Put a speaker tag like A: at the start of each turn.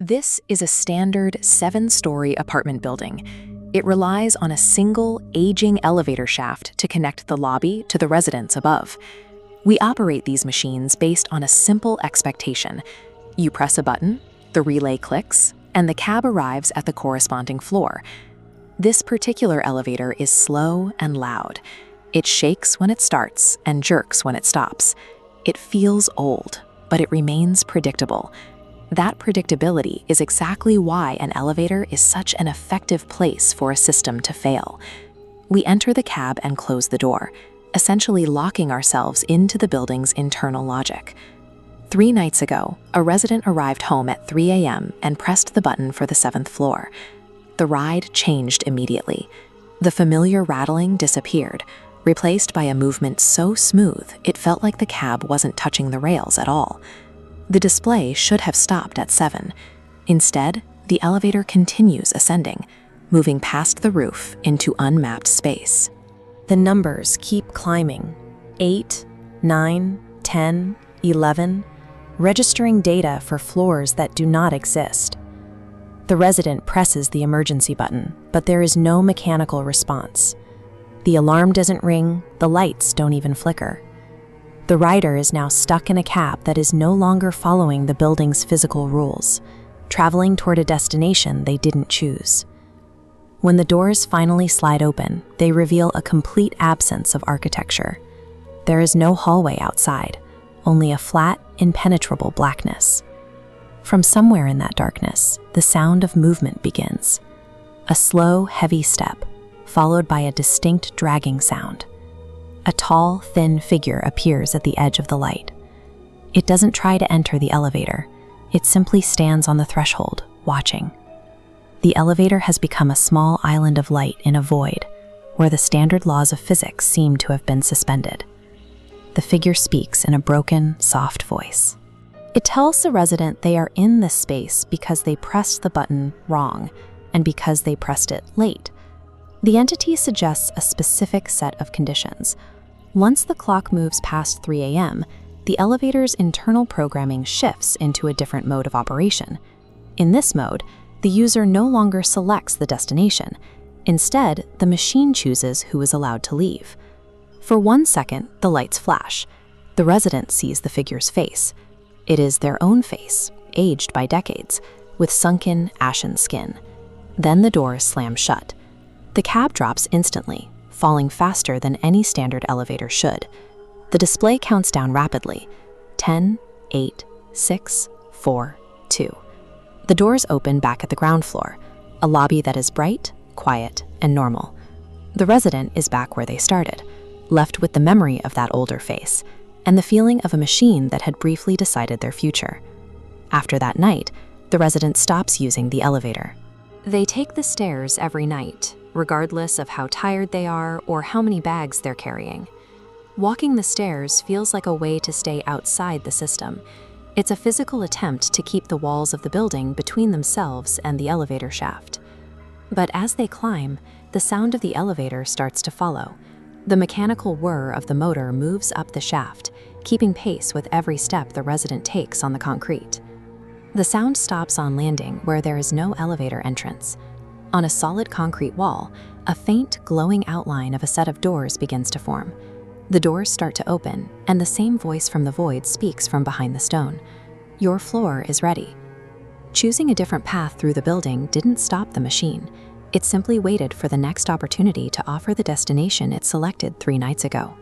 A: This is a standard 7-story apartment building. It relies on a single, aging elevator shaft to connect the lobby to the residents above. We operate these machines based on a simple expectation. You press a button, the relay clicks, and the cab arrives at the corresponding floor. This particular elevator is slow and loud. It shakes when it starts and jerks when it stops. It feels old, but it remains predictable. That predictability is exactly why an elevator is such an effective place for a system to fail. We enter the cab and close the door, essentially locking ourselves into the building's internal logic. 3 nights ago, a resident arrived home at 3 a.m. and pressed the button for the 7th floor. The ride changed immediately. The familiar rattling disappeared, replaced by a movement so smooth it felt like the cab wasn't touching the rails at all. The display should have stopped at 7. Instead, the elevator continues ascending, moving past the roof into unmapped space.
B: The numbers keep climbing. 8, 9, 10, 11, registering data for floors that do not exist. The resident presses the emergency button, but there is no mechanical response. The alarm doesn't ring, the lights don't even flicker. The rider is now stuck in a cab that is no longer following the building's physical rules, traveling toward a destination they didn't choose. When the doors finally slide open, they reveal a complete absence of architecture. There is no hallway outside, only a flat, impenetrable blackness. From somewhere in that darkness, the sound of movement begins. A slow, heavy step, followed by a distinct dragging sound. A tall, thin figure appears at the edge of the light. It doesn't try to enter the elevator. It simply stands on the threshold, watching. The elevator has become a small island of light in a void, where the standard laws of physics seem to have been suspended. The figure speaks in a broken, soft voice. It tells the resident they are in this space because they pressed the button wrong, and because they pressed it late. The entity suggests a specific set of conditions. Once the clock moves past 3 a.m., the elevator's internal programming shifts into a different mode of operation. In this mode, the user no longer selects the destination. Instead, the machine chooses who is allowed to leave. For 1 second, the lights flash. The resident sees the figure's face. It is their own face, aged by decades, with sunken, ashen skin. Then the door slams shut. The cab drops instantly, falling faster than any standard elevator should. The display counts down rapidly. 10, 8, 6, 4, 2. The doors open back at the ground floor, a lobby that is bright, quiet, and normal. The resident is back where they started, left with the memory of that older face, and the feeling of a machine that had briefly decided their future. After that night, the resident stops using the elevator. They take the stairs every night, regardless of how tired they are or how many bags they're carrying. Walking the stairs feels like a way to stay outside the system. It's a physical attempt to keep the walls of the building between themselves and the elevator shaft. But as they climb, the sound of the elevator starts to follow. The mechanical whir of the motor moves up the shaft, keeping pace with every step the resident takes on the concrete. The sound stops on landing where there is no elevator entrance. On a solid concrete wall, a faint, glowing outline of a set of doors begins to form. The doors start to open, and the same voice from the void speaks from behind the stone. Your floor is ready. Choosing a different path through the building didn't stop the machine. It simply waited for the next opportunity to offer the destination it selected 3 nights ago.